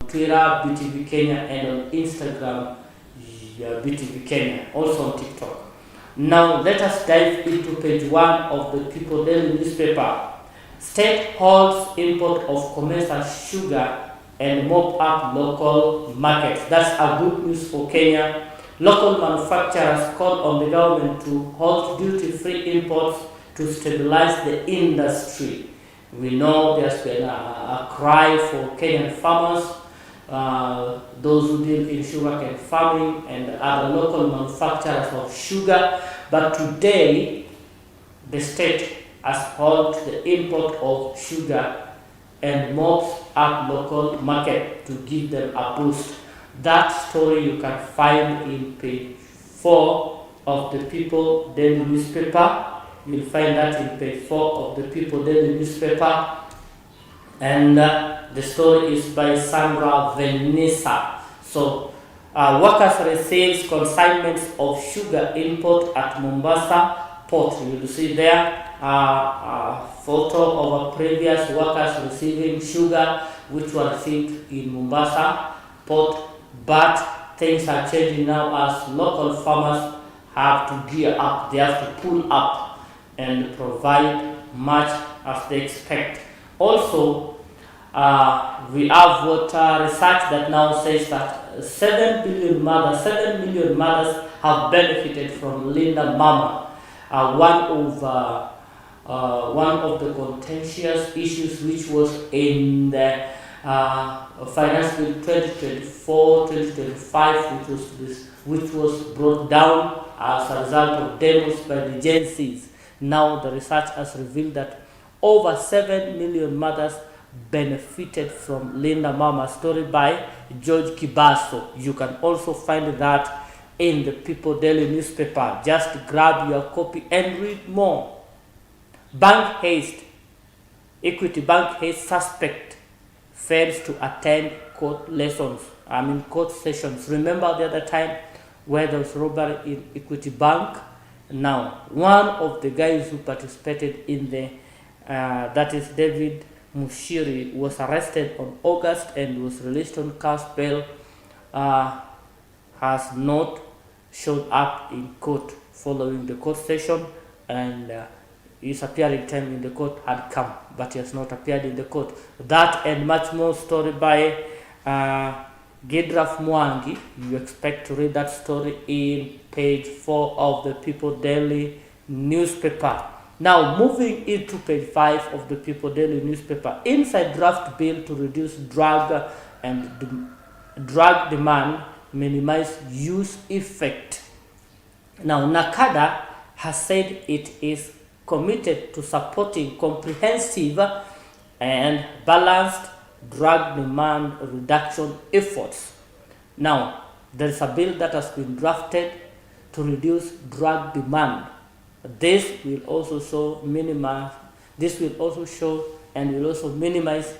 Twitter, BTV Kenya, and on Instagram, BTV Kenya, also on TikTok. Now let us dive into page 1 of the People Daily newspaper. State holds import of commercial sugar and mop up local markets. That's a good news for Kenya. Local manufacturers call on the government to halt duty-free imports to stabilize the industry. We know there's been a cry for Kenyan farmers, those who deal in sugarcane farming and other local manufacturers of sugar. But today, the state has halted the import of sugar and mops up local market to give them a boost. That story you can find in page 4 of the People Daily newspaper. You'll find that in page 4 of the People Daily newspaper. And the story is by Sandra Venesa. So, workers receives consignments of sugar import at Mombasa port. You will see there a photo of a previous workers receiving sugar which were received in Mombasa port. But things are changing now as local farmers have to gear up. They have to pull up and provide much as they expect. Also, we have research that now says that 7 million mothers have benefited from Linda Mama, one of the contentious issues which was in the Finance Bill 2024-2025, which was brought down as a result of demos by the Gen Zs. Now the research has revealed that over 7 million mothers benefited from Linda Mama, story by George Kibaso. You can also find that in the People Daily newspaper. Just grab your copy and read more. Bank haste. Equity Bank haste suspect fails to attend court sessions. Remember the other time where there was robbery in Equity Bank? Now, one of the guys who participated in the, that is David Mushiri, was arrested on August and was released on cash bail, has not showed up in court following the court session, and his appearing time in the court had come, but he has not appeared in the court. That and much more story by Gidraf Mwangi. You expect to read that story in page 4 of the People Daily newspaper. Now, moving into page 5 of the People Daily newspaper. Inside draft bill to reduce drug demand, minimize use effect. Now, NACADA has said it is committed to supporting comprehensive and balanced drug demand reduction efforts. Now, there is a bill that has been drafted to reduce drug demand. This will also show and will also minimize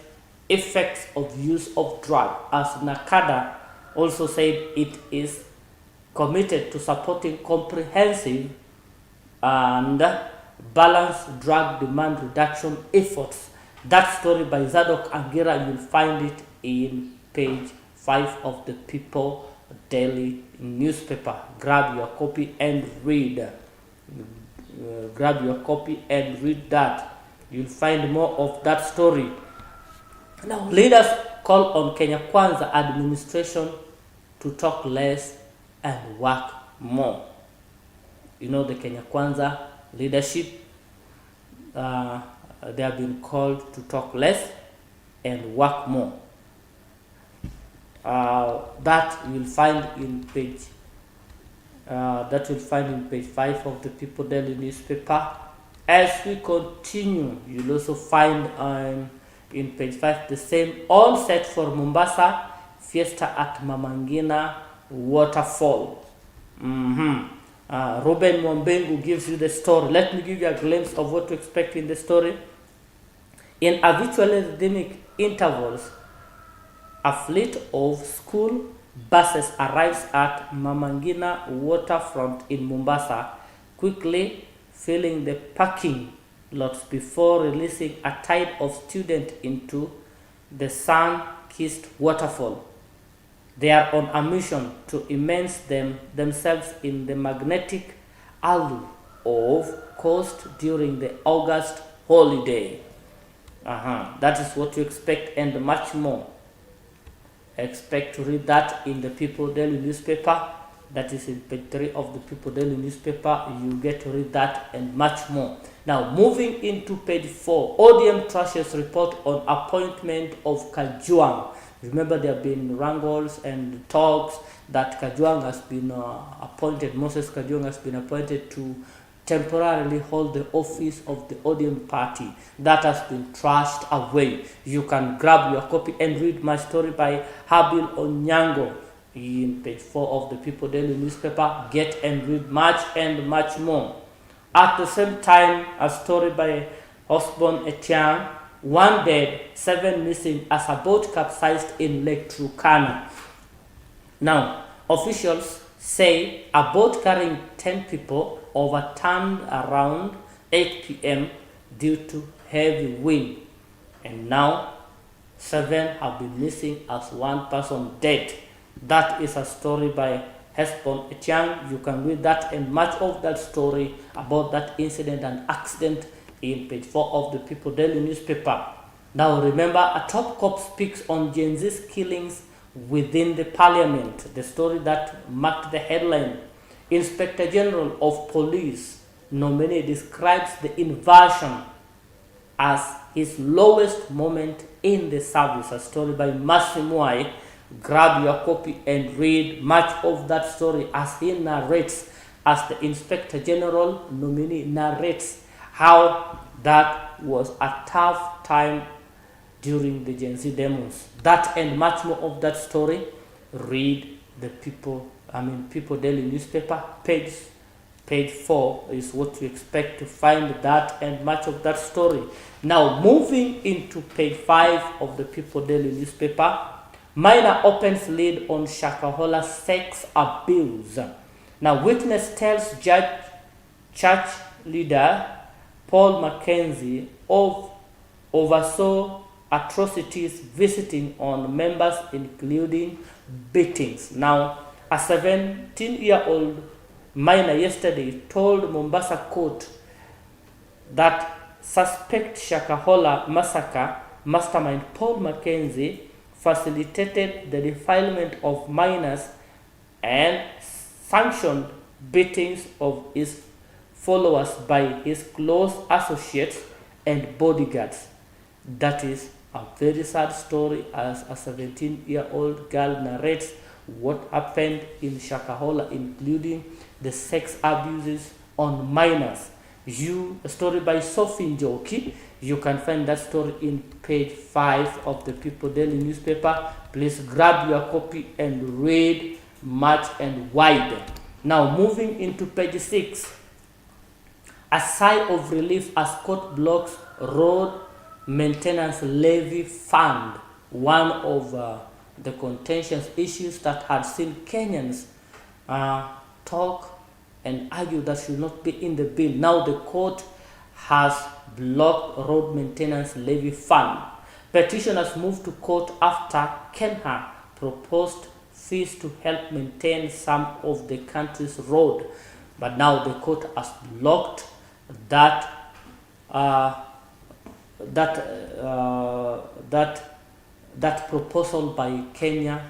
effects of use of drug, as NACADA also said it is committed to supporting comprehensive and balanced drug demand reduction efforts. That story by Zadok Angira, you'll find it in page 5 of the People Daily newspaper. Grab your copy and read. That. You'll find more of that story. Now, leaders call on Kenya Kwanza administration to talk less and work more. You know, the Kenya Kwanza leadership, they have been called to talk less and work more. That you'll find in page 5 of the People Daily newspaper. As we continue, you'll also find in page 5 the same, all set for Mombasa Fiesta at Mama Ngina Waterfall. Ruben Mwambengu gives you the story. Let me give you a glimpse of what to expect in the story. In habitually rhythmic intervals, a fleet of school buses arrives at Mama Ngina waterfront in Mombasa, quickly filling the parking lots before releasing a tide of students into the sun sun-kissed waterfall. They are on a mission to immerse themselves in the magnetic allure of coast during the August holiday. That is what you expect and much more. Expect to read that in the People Daily newspaper. That is in page 3 of the People Daily newspaper. You get to read that and much more. Now, moving into page 4, ODM trashes report on appointment of Kajwang. Remember, there have been wrangles and talks that Kajwang has been appointed, Moses Kajwang has been appointed to temporarily hold the office of the ODM party. That has been trashed away. You can grab your copy and read my story by Habil Onyango in page 4 of the People Daily newspaper. Get and read much and much more. At the same time, a story by Osborne Etienne, 1 dead, 7 missing as a boat capsized in Lake Turkana. Now, officials say a boat carrying 10 people overturned around 8 p.m. due to heavy wind. And now, 7 have been missing as 1 person dead. That is a story by Hesbon Etiang. You can read that and much of that story about that incident and accident in page 4 of the People Daily newspaper. Now remember, a top cop speaks on Gen Z's killings within the parliament. The story that marked the headline. Inspector General of Police nominee describes the invasion as his lowest moment in the service. A story by Masimuai. Grab your copy and read much of that story as he narrates, as the Inspector General nominee narrates how that was a tough time during the Gen Z demos. That and much more of that story, read the People Daily newspaper. Page 4 is what you expect to find that and much of that story. Now, moving into page 5 of the People Daily newspaper, minor opens lead on Shakahola sex abuse. Now, witness tells church leader Paul Mackenzie oversaw atrocities visiting on members, including beatings. Now, a 17-year-old minor yesterday told Mombasa court that suspect Shakahola massacre mastermind Paul Mackenzie facilitated the defilement of minors and sanctioned beatings of his followers by his close associates and bodyguards. That is a very sad story, as a 17-year-old girl narrates what happened in Shakahola, including the sex abuses on minors. A story by Sophie Njoki. You can find that story in page 5 of the People Daily newspaper. Please grab your copy and read much and wide. Now, moving into page 6. A sigh of relief as court blocks road maintenance levy fund. One of the contentious issues that had seen Kenyans talk and argue that should not be in the bill. Now the court has blocked road maintenance levy fund. Petitioners moved to court after Kenya proposed fees to help maintain some of the country's road, but now the court has blocked that proposal by Kenya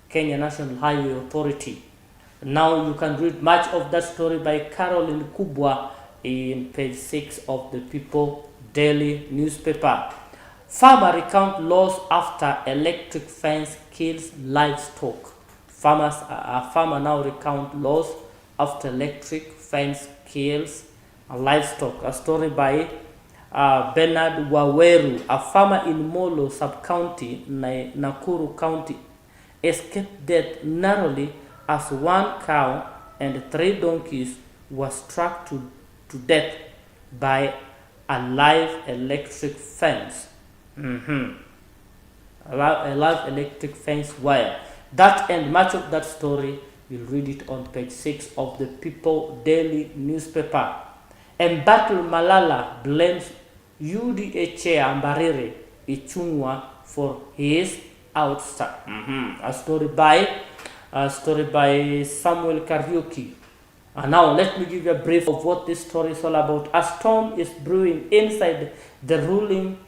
National Highway Authority. Now you can read much of that story by Caroline Kubwa in page 6 of the People Daily newspaper. Farmer recount loss after electric fence kills livestock. A farmer now recount loss after electric fence kills livestock. A story by Bernard Waweru, a farmer in Molo sub-county, Nakuru County, escaped death narrowly as 1 cow and 3 donkeys were struck to death by a live electric fence. A live electric fence wire. That and much of that story, you'll read it on page 6 of the People Daily newspaper. Embattle Malala blames UDA chair Mbarire Ichung'wa for his ouster. A story by Samuel Kariuki. And now let me give you a brief of what this story is all about. A storm is brewing inside the ruling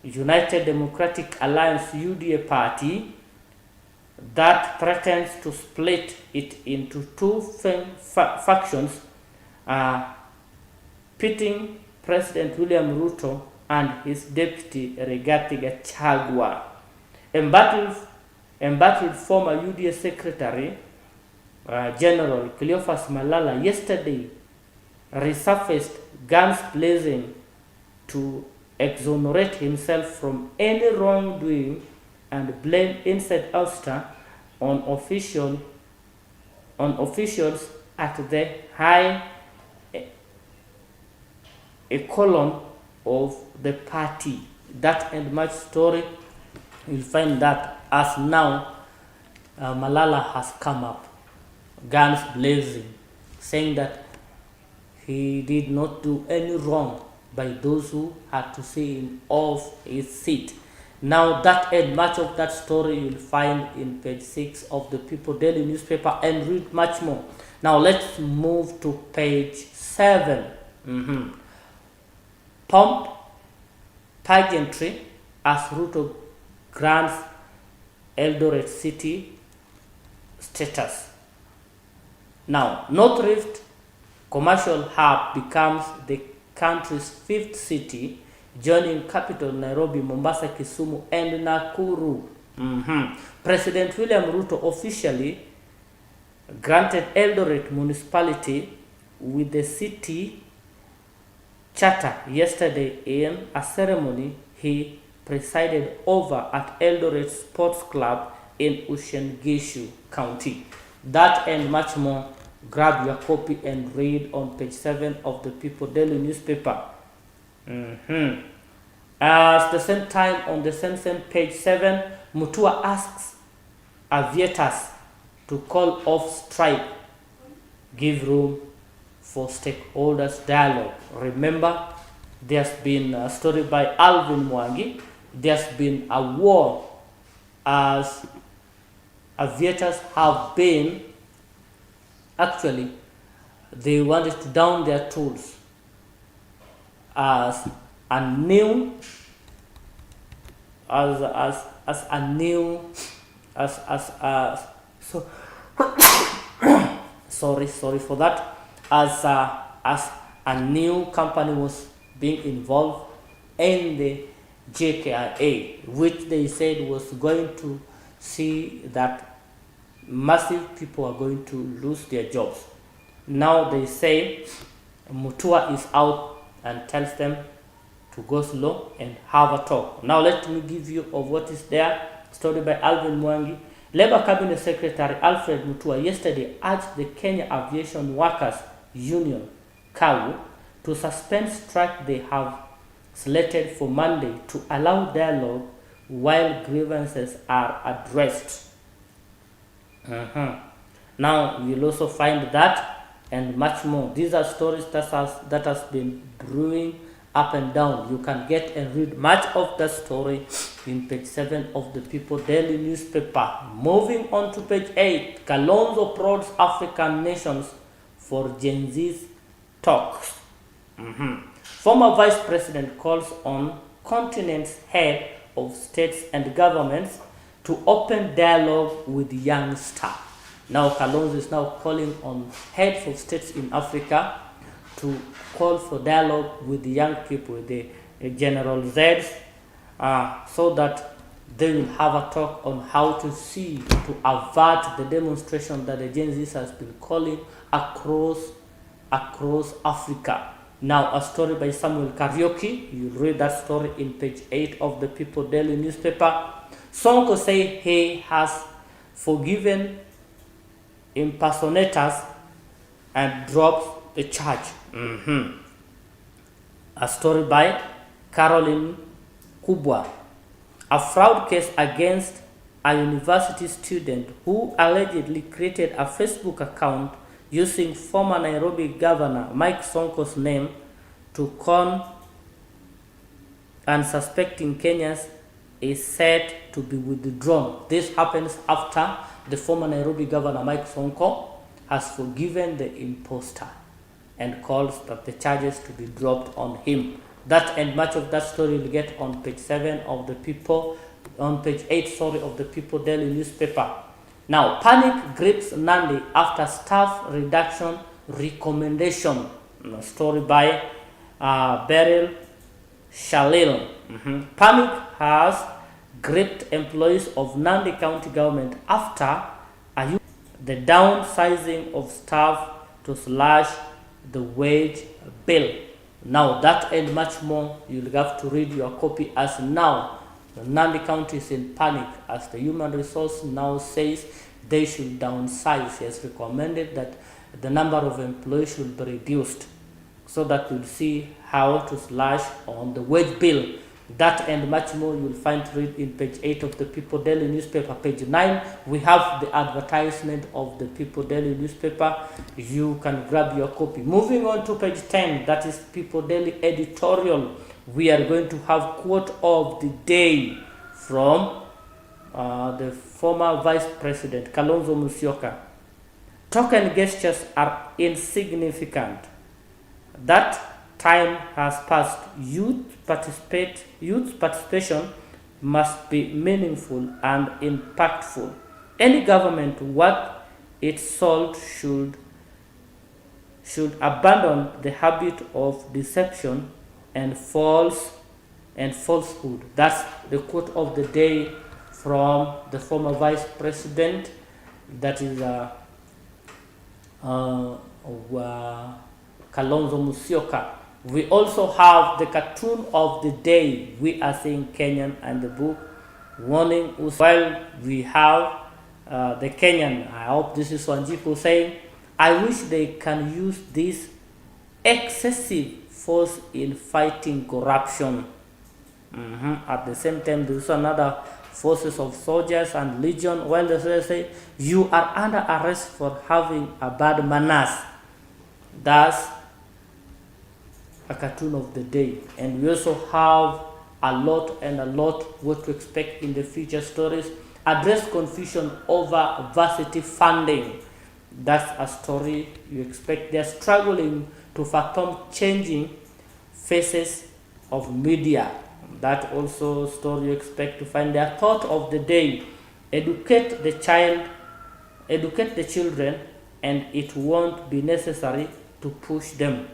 United Democratic Alliance UDA party that threatens to split it into two factions, pitting President William Ruto and his deputy Rigathi Gachagua. Embattled former UDA Secretary General Cleophas Malala yesterday resurfaced, guns blazing, to exonerate himself from any wrongdoing and blame inside ouster on officials at the high echelon of the party. That and much story, you'll find that as now Malala has come up, guns blazing, saying that he did not do any wrong by those who had to see him off his seat. Now that and much of that story you'll find in page 6 of the People Daily newspaper, and read much more. Now let's move to page 7. Pomp pageantry as Ruto grants Eldoret City status. Now, North Rift Commercial Hub becomes the country's 5th city, joining capital Nairobi, Mombasa, Kisumu, and Nakuru. President William Ruto officially granted Eldoret municipality with the city charter yesterday in a ceremony he presided over at Eldoret Sports Club in Uasin Gishu County. That and much more, grab your copy and read on page 7 of the People Daily newspaper. At the same time, on the same page 7, Mutua asks aviators to call off strike, give room for stakeholders dialogue. Remember, there's been a story by Alvin Mwangi. There's been a war as aviators have been, actually, they wanted to down their tools as a new, sorry for that, as a new company was being involved in the JKIA, which they said was going to see that massive people are going to lose their jobs. Now they say Mutua is out and tells them to go slow and have a talk. Now let me give you of what is there. Story by Alvin Mwangi. Labour Cabinet Secretary Alfred Mutua yesterday urged the Kenya Aviation Workers Union, KAU, to suspend strike they have slated for Monday to allow dialogue while grievances are addressed. Now you'll also find that and much more. These are stories that has been brewing up and down. You can get and read much of the story in page 7 of the People Daily newspaper. Moving on to page 8, Kalonzo prods African nations for Gen Z's talks. Former Vice President calls on continent's head of states and governments to open dialogue with youngsters. Now Kalonzo is now calling on heads of states in Africa to call for dialogue with the young people, the General Zs, so that they will have a talk on how to avert the demonstration that the Gen Z has been calling across Africa. Now a story by Samuel Kariuki. You'll read that story in page 8 of the People Daily newspaper. Sonko say he has forgiven impersonators and drops the charge. A story by Caroline Kubwa. A fraud case against a university student who allegedly created a Facebook account using former Nairobi Governor Mike Sonko's name to con unsuspecting Kenyans is said to be withdrawn. This happens after the former Nairobi Governor Mike Sonko has forgiven the imposter and calls that the charges to be dropped on him. That and much of that story will get on page 7 of the People, on page 8, sorry, of the People Daily newspaper. Now, panic grips Nandi after staff reduction recommendation. A story by Beryl Shalil. Panic has gripped employees of Nandi County government after the downsizing of staff to slash the wage bill. Now that and much more, you'll have to read your copy, as now Nandi County is in panic as the human resource now says they should downsize. He has recommended that the number of employees should be reduced so that we'll see how to slash on the wage bill. That and much more you'll find to read in page 8 of the People Daily newspaper. Page 9, we have the advertisement of the People Daily newspaper. You can grab your copy. Moving on to page 10, that is People Daily editorial. We are going to have quote of the day from the former Vice President Kalonzo Musyoka. Token gestures are insignificant. That time has passed. Youth participation must be meaningful and impactful. Any government worth its salt should abandon the habit of deception and falsehood. That's the quote of the day from the former Vice President. That is Kalonzo Musyoka. We also have the cartoon of the day. We are saying Kenyan and the book warning us. While we have the Kenyan, I hope this is Wanjiku saying, I wish they can use this excessive force in fighting corruption. At the same time, there is another forces of soldiers and legion. While the soldiers say, you are under arrest for having a bad manners. That's a cartoon of the day. And we also have a lot what to expect in the future stories. Address confusion over varsity funding. That's a story you expect. They're struggling to fathom changing faces of media. That also story you expect to find. Their thought of the day. Educate the children, and it won't be necessary to push them.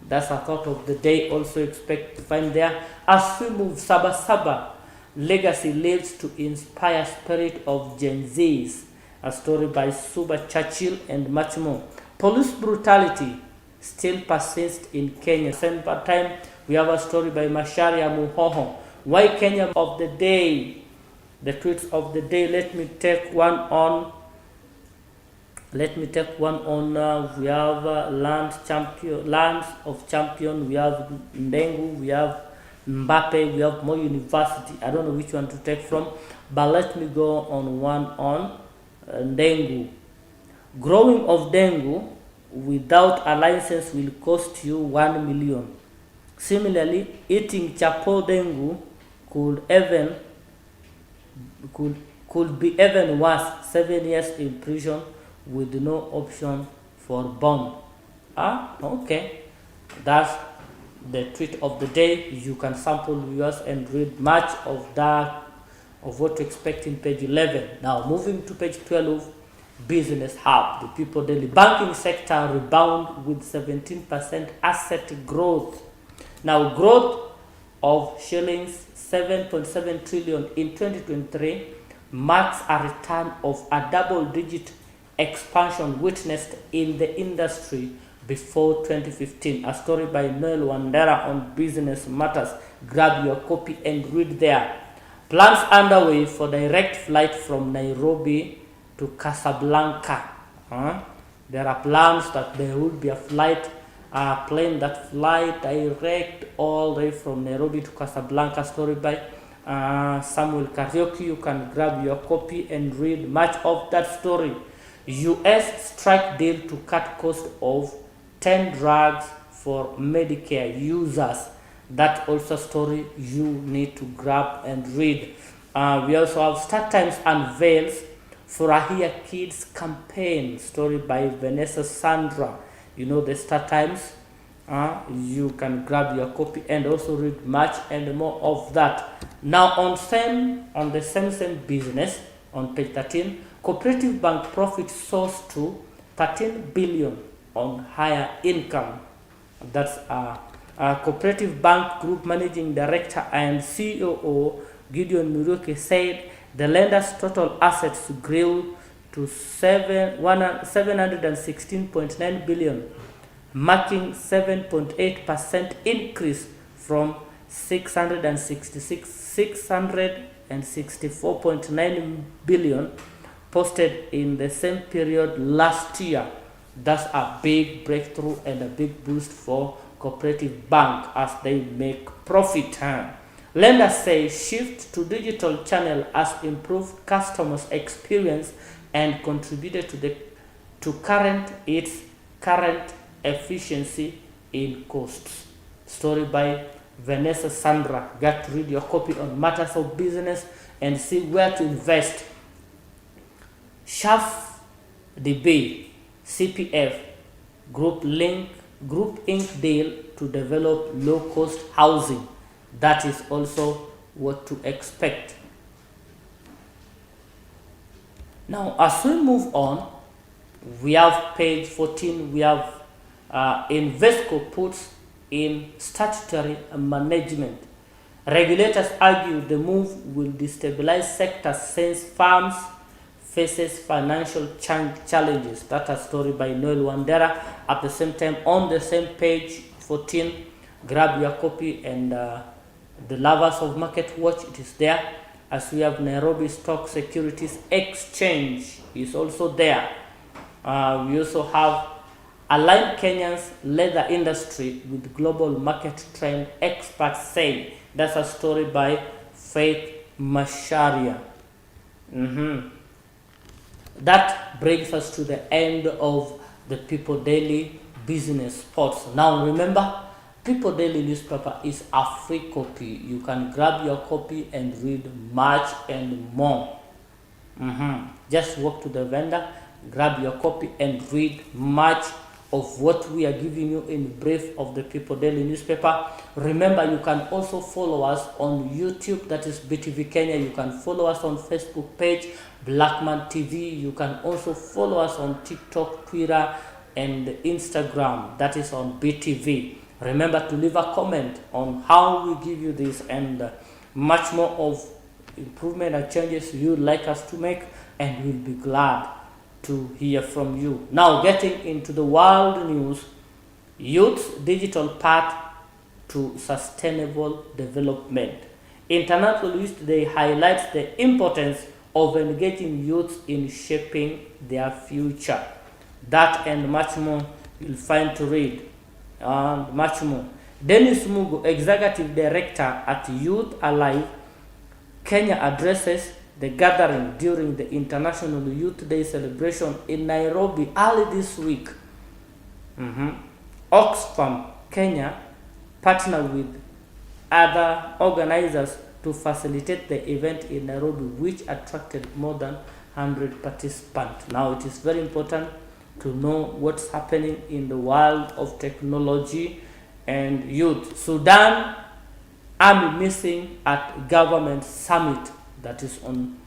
That's a thought of the day also expect to find there. As we move, Saba Saba legacy lives to inspire spirit of Gen Zs. A story by Suba Churchill and much more. Police brutality still persists in Kenya. Same time, we have a story by Macharia Muhoho. Why Kenya of the day? The tweets of the day. Let me take one on. We have Lands of Champion, we have Ndengu, we have Mbappe, we have More University. I don't know which one to take from, but let me go on one on Ndengu. Growing of dengue without a license will cost you 1 million. Similarly, eating chapo dengue could be even worse, 7 years in prison with no option for bond. Okay, that's the tweet of the day. You can sample yours and read much of that, of what to expect in page 11. Now moving to page 12, Business Hub. The People Daily. Banking sector rebound with 17% asset growth. Now growth of shillings 7.7 trillion in 2023 marks a return of a double-digit expansion witnessed in the industry before 2015. A story by Noel Wandera on Business Matters. Grab your copy and read there. Plans underway for direct flight from Nairobi to Casablanca. There are plans that there will be a plane that fly direct all the way from Nairobi to Casablanca. Story by Samuel Karaoke. You can grab your copy and read much of that story. US strike deal to cut cost of 10 drugs for Medicare users. That also story you need to grab and read. We also have Star Times unveils Furahia Kids campaign, story by Vanessa Sandra. You know the Star Times. You can grab your copy and also read much and more of that. Now on the same business, on page 13, Cooperative Bank profit soars to 13 billion on higher income. That's Cooperative Bank Group Managing Director and COO Gideon Muruki said the lender's total assets grew to 716.9 billion, marking 7.8% increase from 664.9 billion posted in the same period last year. That's a big breakthrough and a big boost for Cooperative Bank as they make profit. Lenders say shift to digital channel has improved customers' experience and contributed to its current efficiency in costs. Story by Vanessa Sandra. Get to read your copy on matters of business and see where to invest. Shaf DB CPF Group Inc. deal to develop low-cost housing. That is also what to expect. Now, as we move on, we have page 14. We have Invesco puts in statutory management. Regulators argue the move will destabilize sector since firms faces financial challenges. That's a story by Noel Wandera. At the same time, on the same page 14, grab your copy and the lovers of Market Watch, it is there. As we have Nairobi Stock Securities Exchange is also there. We also have Align Kenya's leather industry with global market trend, experts say. That's a story by Faith Masharia. That brings us to the end of the People Daily Business Sports. Now remember, People Daily newspaper is a free copy. You can grab your copy and read much and more. Just walk to the vendor, grab your copy and read much of what we are giving you in brief of the People Daily newspaper. Remember, you can also follow us on YouTube, that is BTV Kenya. You can follow us on Facebook page, Blackman TV. You can also follow us on TikTok, Twitter, and Instagram, that is on BTV. Remember to leave a comment on how we give you this and much more of improvement and changes you'd like us to make, and we'll be glad to hear from you. Now, getting into the world news, youth's digital path to sustainable development. International Youth Day highlights the importance of engaging youths in shaping their future. That and much more you'll find to read, and much more. Dennis Mugo, Executive Director at Youth Alive Kenya, addresses the gathering during the International Youth Day celebration in Nairobi early this week. Oxfam Kenya partnered with other organizers to facilitate the event in Nairobi, which attracted more than 100 participants. Now, it is very important to know what's happening in the world of technology and youth. Sudan Army missing at government summit. That is on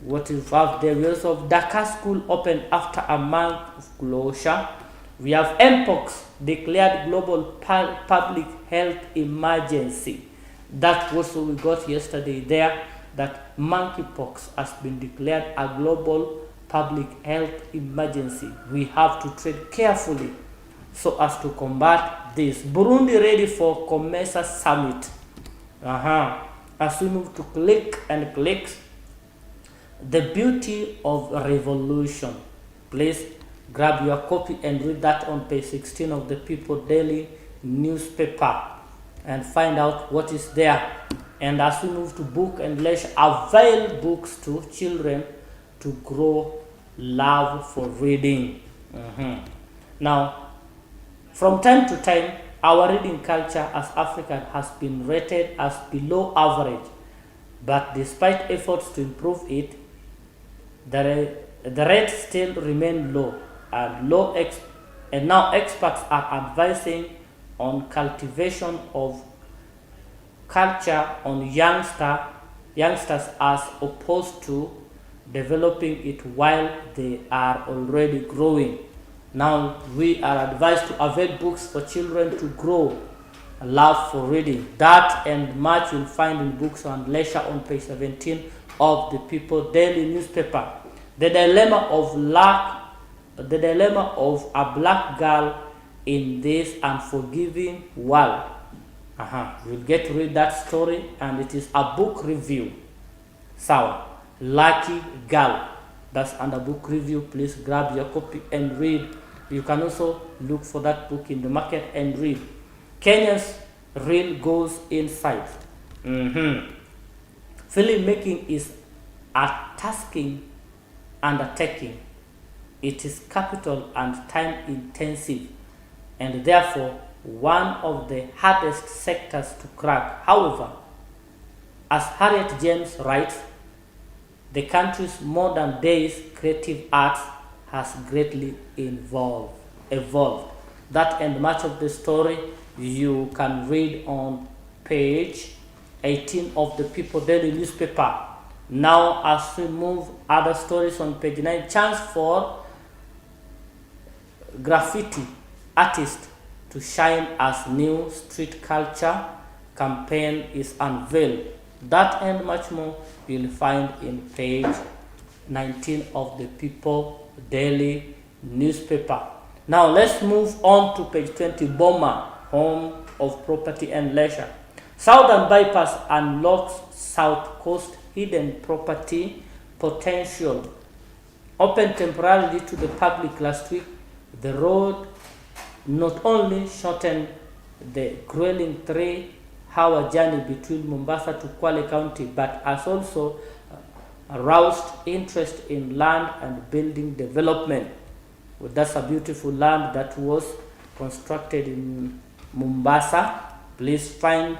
what is have there. We also have Dakar school open after a month of closure. We have Mpox declared global public health emergency. That also we got yesterday there, that monkeypox has been declared a global public health emergency. We have to tread carefully so as to combat this. Burundi ready for COMESA summit. As we move to click and clicks, the beauty of revolution. Please grab your copy and read that on page 16 of the People Daily newspaper and find out what is there. And as we move to book and leisure, avail books to children to grow love for reading. Now, from time to time, Our reading culture as African has been rated as below average, but despite efforts to improve it, the rates still remain low, and now experts are advising on cultivation of culture on youngsters as opposed to developing it while they are already growing. Now we are advised to avail books for children to grow a love for reading. That and much you'll find in Books and Leisure on page 17 of the People Daily newspaper. The dilemma of a black girl in this unforgiving world. You'll get to read that story, and it is a book review. Sawa, Lucky Girl. That's under book review. Please grab your copy and read. You can also look for that book in the market and read. Kenya's real goes inside. Filmmaking is a tasking undertaking. It is capital and time intensive, and therefore one of the hardest sectors to crack. However, as Harriet James writes, the country's modern days creative arts has greatly evolved. That and much of the story you can read on page 18 of the People Daily newspaper. Now, as we move other stories on page 9, chance for graffiti artists to shine as new street culture campaign is unveiled. That and much more you'll find in page 19 of the People Daily newspaper. Now let's move on to page 20, Boma, home of property and leisure. Southern Bypass unlocks South Coast hidden property potential. Opened temporarily to the public last week, the road not only shortened the grueling 3-hour journey between Mombasa to Kwale County, but has also aroused interest in land and building development. Well, that's a beautiful land that was constructed in Mombasa. Please find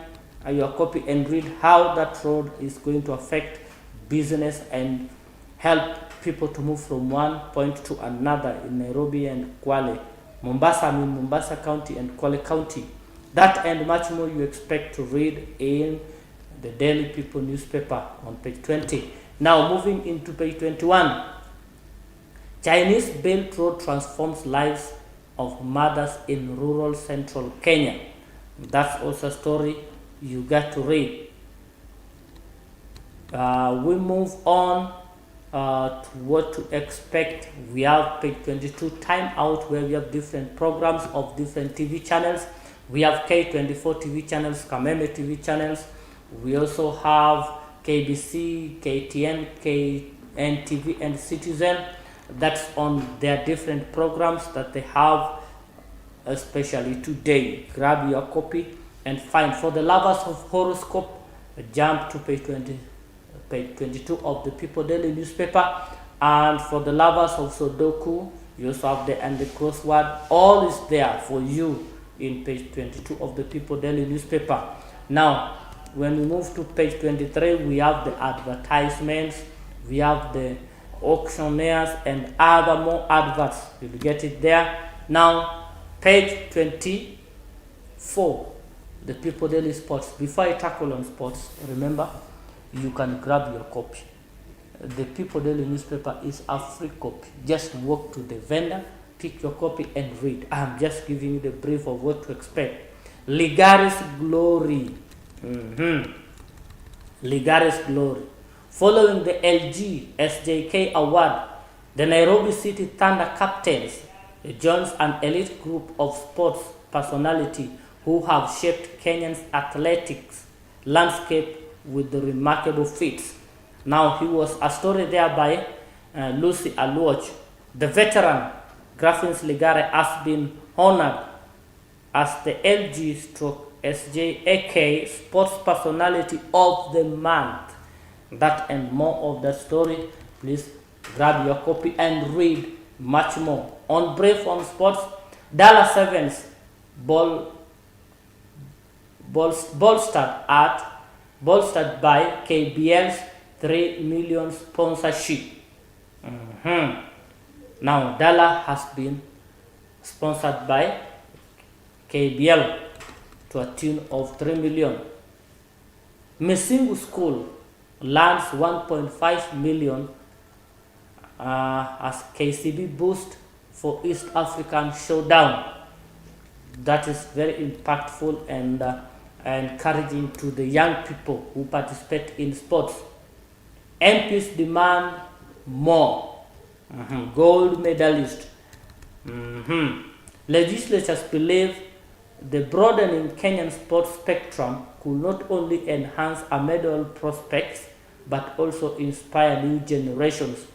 your copy and read how that road is going to affect business and help people to move from one point to another in Nairobi and Kwale. Mombasa County and Kwale County. That and much more you expect to read in the Daily People newspaper on page 20. Now moving into page 21. Chinese built road transforms lives of mothers in rural central Kenya. That's also a story you got to read. We move on to what to expect. We have page 22, Time Out, where we have different programs of different TV channels. We have K24 TV channels, Kameme TV channels. We also have KBC, KTN, KNTV, and Citizen. That's on their different programs that they have, especially today. Grab your copy and find. For the lovers of horoscope, jump to page 22 of the People Daily newspaper. And for the lovers of Sudoku, you also have the and the crossword. All is there for you in page 22 of the People Daily newspaper. Now, when we move to page 23, we have the advertisements, we have the auctioneers and other more adverts. You'll get it there. Now, page 24, the People Daily Sports. Before I tackle on sports, remember, you can grab your copy. The People Daily newspaper is a free copy. Just walk to the vendor, pick your copy and read. I'm just giving you the brief of what to expect. Ligaris Glory. Ligaris Glory. Following the LG SJK Award, the Nairobi City Thunder captains joins an elite group of sports personality who have shaped Kenyan's athletics landscape with the remarkable feats. Now, he was a story there by Lucy Aluoch. The veteran Graphins Ligare has been honored as the LG/SJAK Sports Personality of the Month. That and more of the story, please grab your copy and read much more. On Brave on Sports, Dallas Sevens ball bolstered by KBL's 3 million sponsorship. Now Dala has been sponsored by KBL to a tune of 3 million. Mesingu School lands 1.5 million as KCB boost for East African Showdown. That is very impactful and encouraging to the young people who participate in sports. MPs demand more. Gold medalist. Legislators believe the broadening Kenyan sports spectrum could not only enhance our medal prospects but also inspire new generations.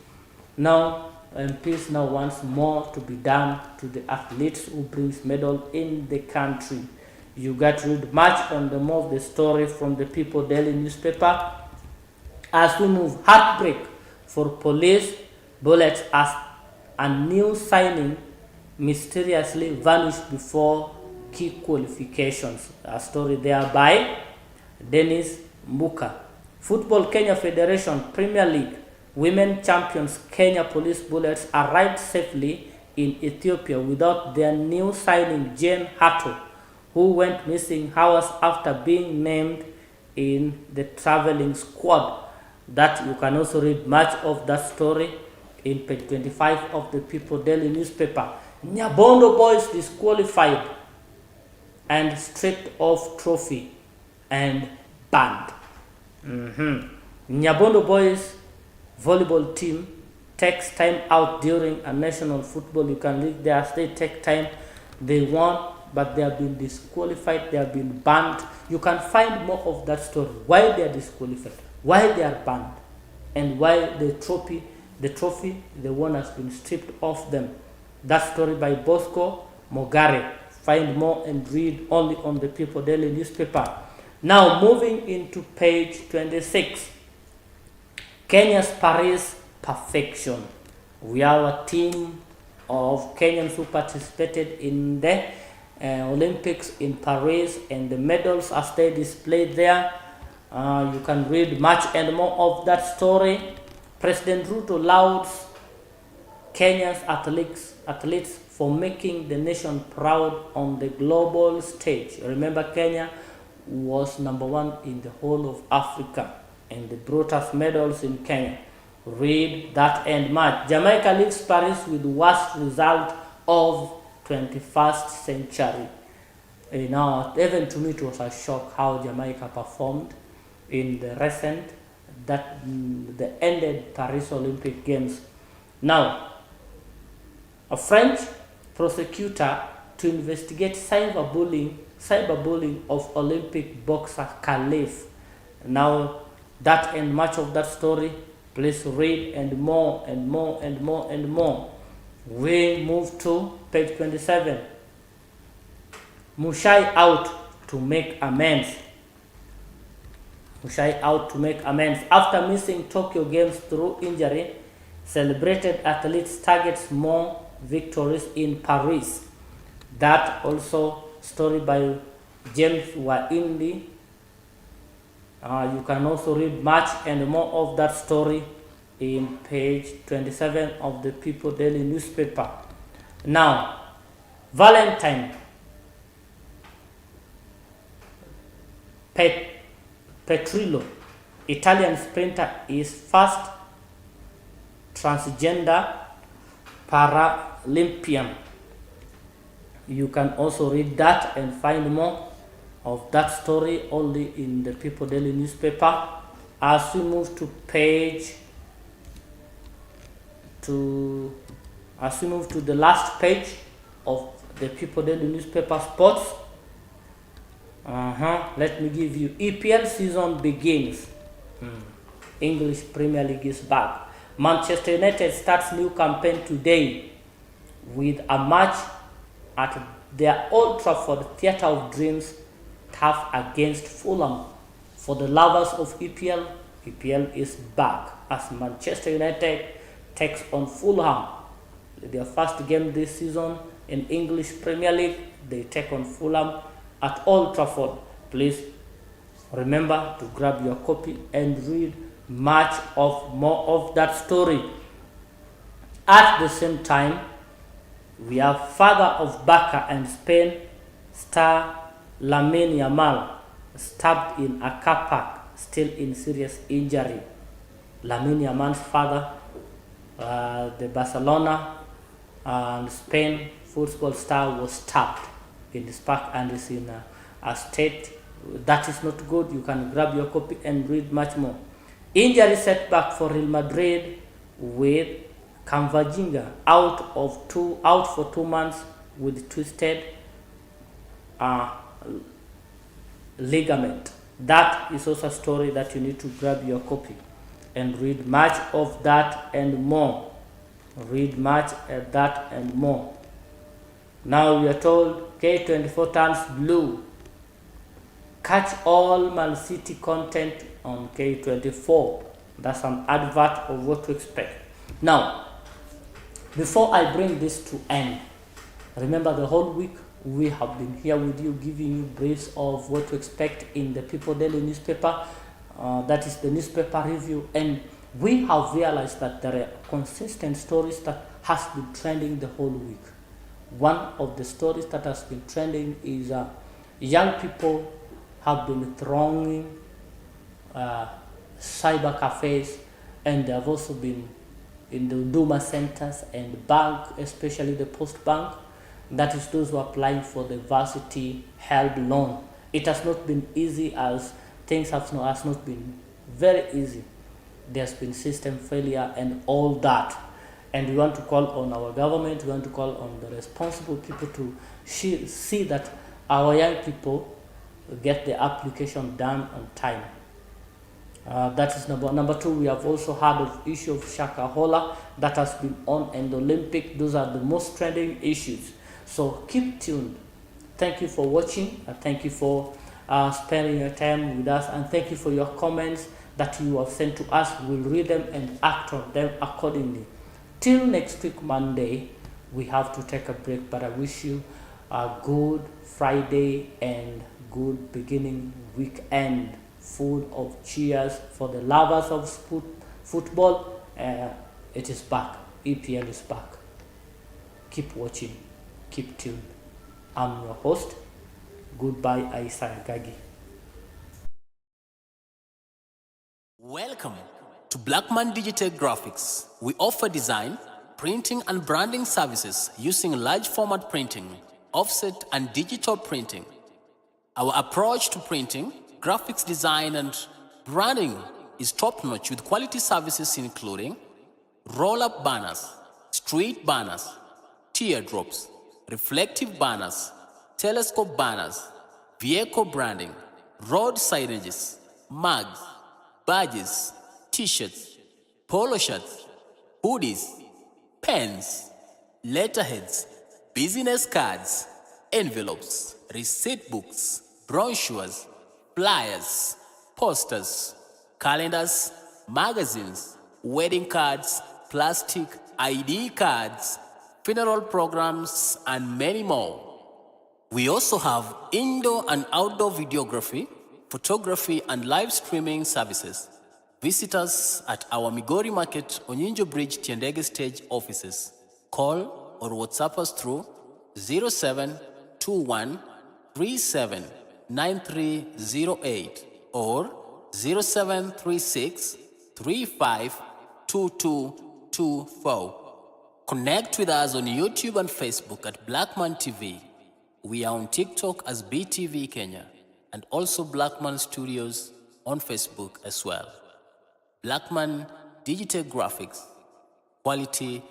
Now, MPs now wants more to be done to the athletes who brings medal in the country. You got to read much on the more of the story from the People Daily newspaper. As we move, heartbreak for police bullets as a new signing mysteriously vanished before key qualifications. A story there by Dennis Mbuka. Football Kenya Federation Premier League women champions Kenya Police Bullets arrived safely in Ethiopia without their new signing Jane Hatto, who went missing hours after being named in the traveling squad. That you can also read much of that story in page 25 of the People Daily newspaper. Nyabondo boys disqualified and stripped of trophy and banned. Nyabondo boys volleyball team takes time out during a national football. You can read there, they take time, they won, but they have been disqualified, they have been banned. You can find more of that story, why they are disqualified, why they are banned, and why the trophy they won has been stripped off them. That story by Bosco Mogare. Find more and read only on the People Daily newspaper. Now moving into page 26. Kenya's Paris perfection. We are a team of Kenyans who participated in the Olympics in Paris, and the medals are still displayed there. You can read much and more of that story. President Ruto lauds Kenya's athletes for making the nation proud on the global stage. Remember, Kenya was #1 in the whole of Africa, and they brought us medals in Kenya. Read that and much. Jamaica leaves Paris with worst result of 21st century. Even to me it was a shock how Jamaica performed in the recent the ended Paris Olympic Games. Now, a French prosecutor to investigate cyberbullying of Olympic boxer Khalif. Now, that and much of that story, please read and more and more and more and more. We move to page 27. Mushai out to make amends. Mushai out to make amends. After missing Tokyo Games through injury, celebrated athletes targets more victories in Paris. That also story by James Waindi. You can also read much and more of that story in page 27 of the People Daily newspaper. Now, Valentine Petrillo, Italian sprinter, is first transgender Paralympian. You can also read that and find more of that story only in the People Daily newspaper. As we move to the last page of the People Daily newspaper, sports. Let me give you EPL season begins. English Premier League is back. Manchester United starts new campaign today with a match at their Old Trafford Theatre of Dreams tough against Fulham. For the lovers of EPL is back as Manchester United takes on Fulham. Their first game this season in English Premier League, they take on Fulham at Old Trafford. Please remember to grab your copy and read more of that story. At the same time, we have father of Barca and Spain star Lamine Yamal stabbed in a car park, still in serious injury. Lamine Yamal's father, the Barcelona and Spain football star, was stabbed in this park and is in a state that is not good. You can grab your copy and read much more. Injury setback for Real Madrid with Camavinga out for 2 months with twisted ligament. That is also a story that you need to grab your copy and read much of that and more. Read much of that and more. Now we are told K24 turns blue. Catch all Man City content on K24. That's an advert of what to expect. Now, before I bring this to end, remember the whole week we have been here with you, giving you briefs of what to expect in the People Daily newspaper. That is the newspaper review, and we have realized that there are consistent stories that has been trending the whole week. One of the stories that has been trending is young people have been thronging cyber cafes, and they have also been in the Duma centers and bank, especially the Post Bank. That is those who are applying for the varsity help loan. It has not been easy, as things has not been very easy. There's been system failure and all that. And we want to call on our government, we want to call on the responsible people to see that our young people get the application done on time. That is number two. We have also heard of issue of Shakahola that has been on, and Olympic. Those are the most trending issues. So keep tuned. Thank you for watching. Thank you for spending your time with us, and thank you for your comments that you have sent to us. We'll read them and act on them accordingly. Till next week, Monday, we have to take a break, but I wish you a good Friday and good beginning weekend, full of cheers for the lovers of football. It is back. EPL is back. Keep watching. Keep tuned. I'm your host. Goodbye, Isaya Gagi. Welcome to Blackman Digital Graphics. We offer design, printing and branding services using large format printing, offset and digital printing. Our approach to printing, graphics design and branding is top-notch with quality services including roll-up banners, street banners, teardrops, reflective banners, telescope banners, vehicle branding, road signages, mugs, badges, t-shirts, polo shirts, hoodies, pens, letterheads, business cards, envelopes, receipt books, brochures, flyers, posters, calendars, magazines, wedding cards, plastic ID cards, funeral programs, and many more. We also have indoor and outdoor videography, photography, and live streaming services. Visit us at our Migori Market, Onyinjo Bridge, Tiendege Stage offices. Call or WhatsApp us through 0721 37 9308 or 0736 35 2224. Connect with us on YouTube and Facebook at Blackman TV. We are on TikTok as BTV Kenya, and also Blackman Studios on Facebook as well. Blackman Digital Graphics, quality